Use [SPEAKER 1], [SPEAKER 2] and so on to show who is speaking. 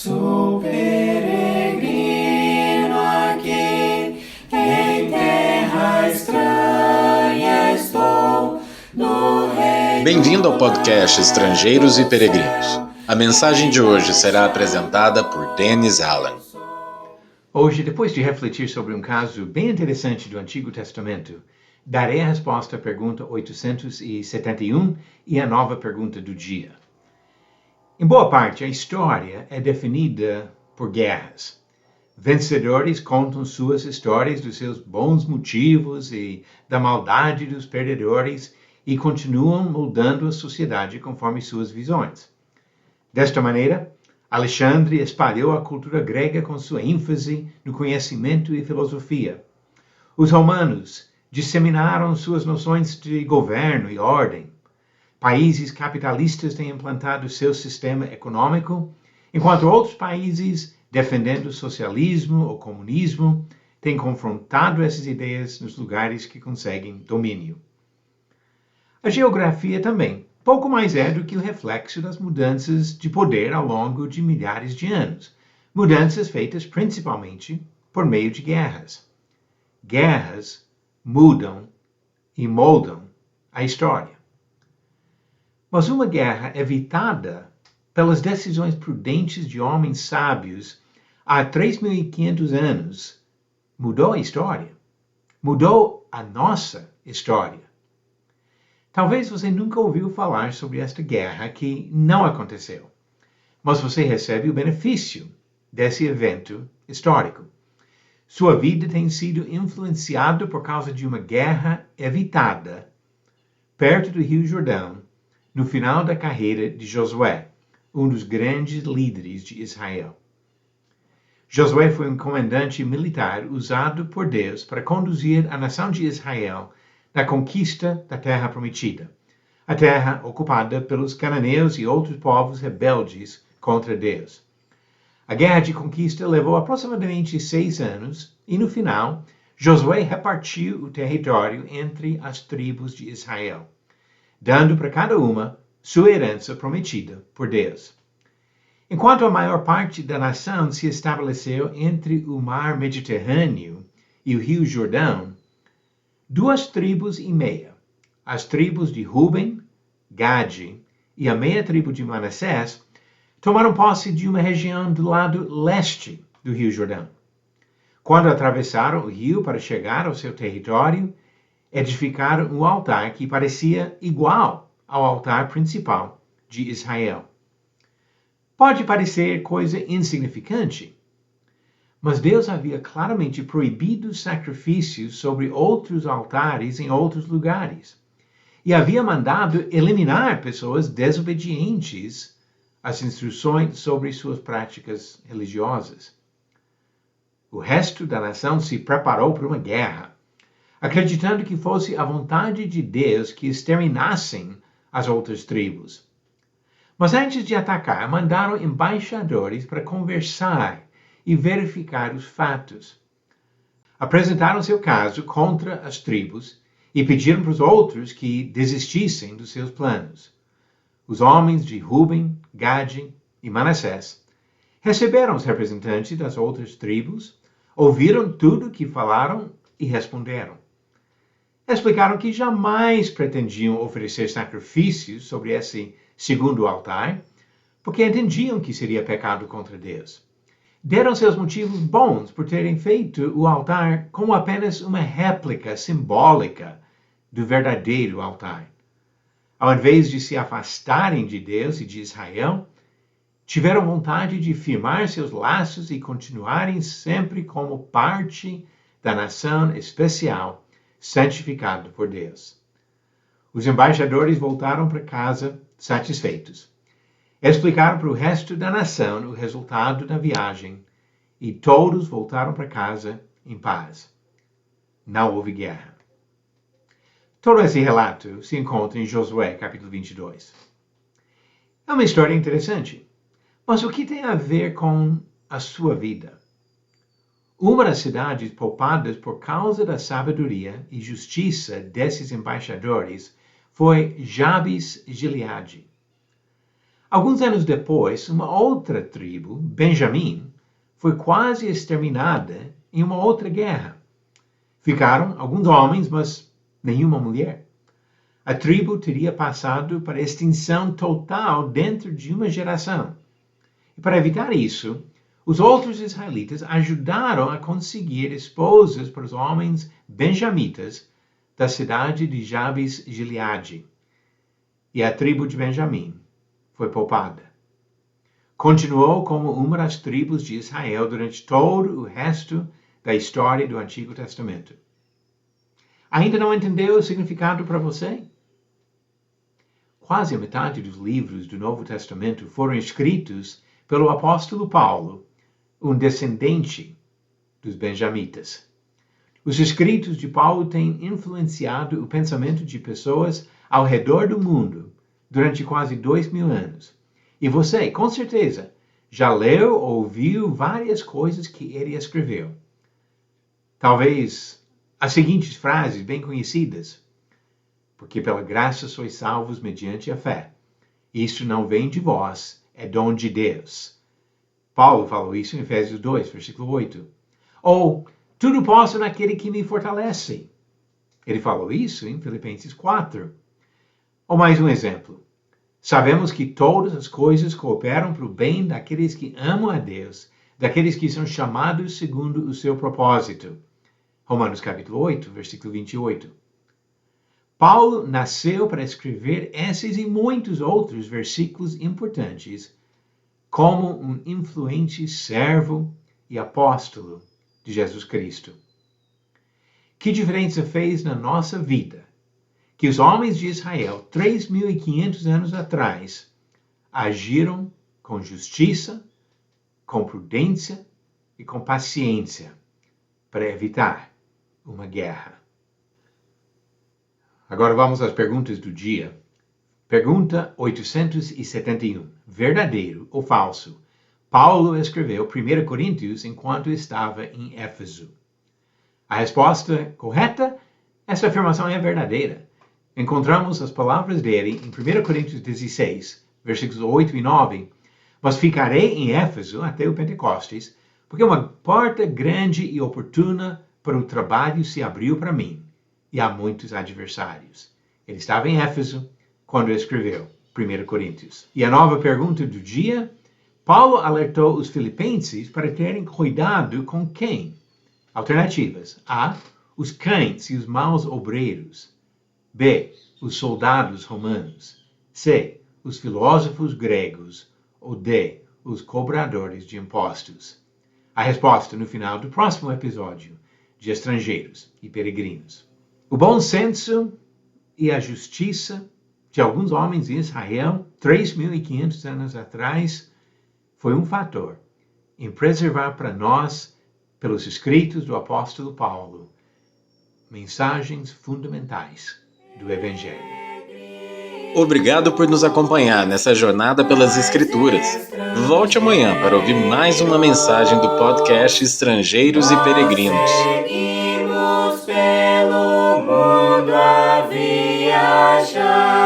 [SPEAKER 1] Sou peregrino aqui, em terra estranha estou, no reino.
[SPEAKER 2] Bem-vindo ao podcast Estrangeiros e Peregrinos. A mensagem de hoje será apresentada por Dennis Allen.
[SPEAKER 3] Hoje, depois de refletir sobre um caso bem interessante do Antigo Testamento, darei a resposta à pergunta 871 e a nova pergunta do dia. Em boa parte, a história é definida por guerras. Vencedores contam suas histórias dos seus bons motivos e da maldade dos perdedores e continuam moldando a sociedade conforme suas visões. Desta maneira, Alexandre espalhou a cultura grega com sua ênfase no conhecimento e filosofia. Os romanos disseminaram suas noções de governo e ordem. Países capitalistas têm implantado seu sistema econômico, enquanto outros países, defendendo o socialismo ou comunismo, têm confrontado essas ideias nos lugares que conseguem domínio. A geografia também pouco mais é do que o reflexo das mudanças de poder ao longo de milhares de anos, mudanças feitas principalmente por meio de guerras. Guerras mudam e moldam a história. Mas uma guerra evitada pelas decisões prudentes de homens sábios há 3.500 anos mudou a história, mudou a nossa história. Talvez você nunca ouviu falar sobre esta guerra que não aconteceu, mas você recebe o benefício desse evento histórico. Sua vida tem sido influenciada por causa de uma guerra evitada perto do Rio Jordão, no final da carreira de Josué, um dos grandes líderes de Israel. Josué foi um comandante militar usado por Deus para conduzir a nação de Israel na conquista da Terra Prometida, a terra ocupada pelos cananeus e outros povos rebeldes contra Deus. A guerra de conquista levou aproximadamente 6 anos e, no final, Josué repartiu o território entre as tribos de Israel, dando para cada uma sua herança prometida por Deus. Enquanto a maior parte da nação se estabeleceu entre o mar Mediterrâneo e o Rio Jordão, 2 tribos e meia, as tribos de Ruben, Gade e a meia tribo de Manassés, tomaram posse de uma região do lado leste do Rio Jordão. Quando atravessaram o rio para chegar ao seu território, edificaram um altar que parecia igual ao altar principal de Israel. Pode parecer coisa insignificante, mas Deus havia claramente proibido sacrifícios sobre outros altares em outros lugares e havia mandado eliminar pessoas desobedientes às instruções sobre suas práticas religiosas. O resto da nação se preparou para uma guerra, acreditando que fosse a vontade de Deus que exterminassem as outras tribos. Mas antes de atacar, mandaram embaixadores para conversar e verificar os fatos. Apresentaram seu caso contra as tribos e pediram para os outros que desistissem dos seus planos. Os homens de Ruben, Gade e Manassés receberam os representantes das outras tribos, ouviram tudo o que falaram e responderam. Explicaram que jamais pretendiam oferecer sacrifícios sobre esse segundo altar, porque entendiam que seria pecado contra Deus. Deram seus motivos bons por terem feito o altar como apenas uma réplica simbólica do verdadeiro altar. Ao invés de se afastarem de Deus e de Israel, tiveram vontade de firmar seus laços e continuarem sempre como parte da nação especial, santificado por Deus. Os embaixadores voltaram para casa satisfeitos. Explicaram para o resto da nação o resultado da viagem e todos voltaram para casa em paz. Não houve guerra. Todo esse relato se encontra em Josué, capítulo 22. É uma história interessante, mas o que tem a ver com a sua vida? Uma das cidades poupadas por causa da sabedoria e justiça desses embaixadores foi Jabes Gileade. Alguns anos depois, uma outra tribo, Benjamim, foi quase exterminada em uma outra guerra. Ficaram alguns homens, mas nenhuma mulher. A tribo teria passado para extinção total dentro de uma geração. E para evitar isso, os outros israelitas ajudaram a conseguir esposas para os homens benjamitas da cidade de Jabes-Gileade. E a tribo de Benjamim foi poupada. Continuou como uma das tribos de Israel durante todo o resto da história do Antigo Testamento. Ainda não entendeu o significado para você? Quase a metade dos livros do Novo Testamento foram escritos pelo apóstolo Paulo, um descendente dos benjamitas. Os escritos de Paulo têm influenciado o pensamento de pessoas ao redor do mundo durante quase 2000 anos. E você, com certeza, já leu ou ouviu várias coisas que ele escreveu. Talvez as seguintes frases bem conhecidas. Porque pela graça sois salvos mediante a fé. Isso não vem de vós, é dom de Deus. Paulo falou isso em Efésios 2, versículo 8. Ou, tudo posso naquele que me fortalece. Ele falou isso em Filipenses 4. Ou mais um exemplo. Sabemos que todas as coisas cooperam para o bem daqueles que amam a Deus, daqueles que são chamados segundo o seu propósito. Romanos capítulo 8, versículo 28. Paulo nasceu para escrever esses e muitos outros versículos importantes como um influente servo e apóstolo de Jesus Cristo. Que diferença fez na nossa vida que os homens de Israel, 3.500 anos atrás, agiram com justiça, com prudência e com paciência para evitar uma guerra. Agora vamos às perguntas do dia. Pergunta 871. Verdadeiro ou falso? Paulo escreveu 1 Coríntios enquanto estava em Éfeso. A resposta correta? Essa afirmação é verdadeira. Encontramos as palavras dele em 1 Coríntios 16, versículos 8 e 9. Mas ficarei em Éfeso até o Pentecostes, porque uma porta grande e oportuna para o trabalho se abriu para mim, e há muitos adversários. Ele estava em Éfeso quando escreveu 1 Coríntios. E a nova pergunta do dia, Paulo alertou os filipenses para terem cuidado com quem? Alternativas. A. Os cães e os maus obreiros. B. Os soldados romanos. C. Os filósofos gregos. Ou D. Os cobradores de impostos. A resposta no final do próximo episódio de Estrangeiros e Peregrinos. O bom senso e a justiça de alguns homens em Israel, 3.500 anos atrás, foi um fator em preservar para nós, pelos escritos do apóstolo Paulo, mensagens fundamentais do Evangelho.
[SPEAKER 2] Obrigado por nos acompanhar nessa jornada pelas Escrituras. Volte amanhã para ouvir mais uma mensagem do podcast Estrangeiros e Peregrinos.
[SPEAKER 1] Seguimos pelo mundo a viajar.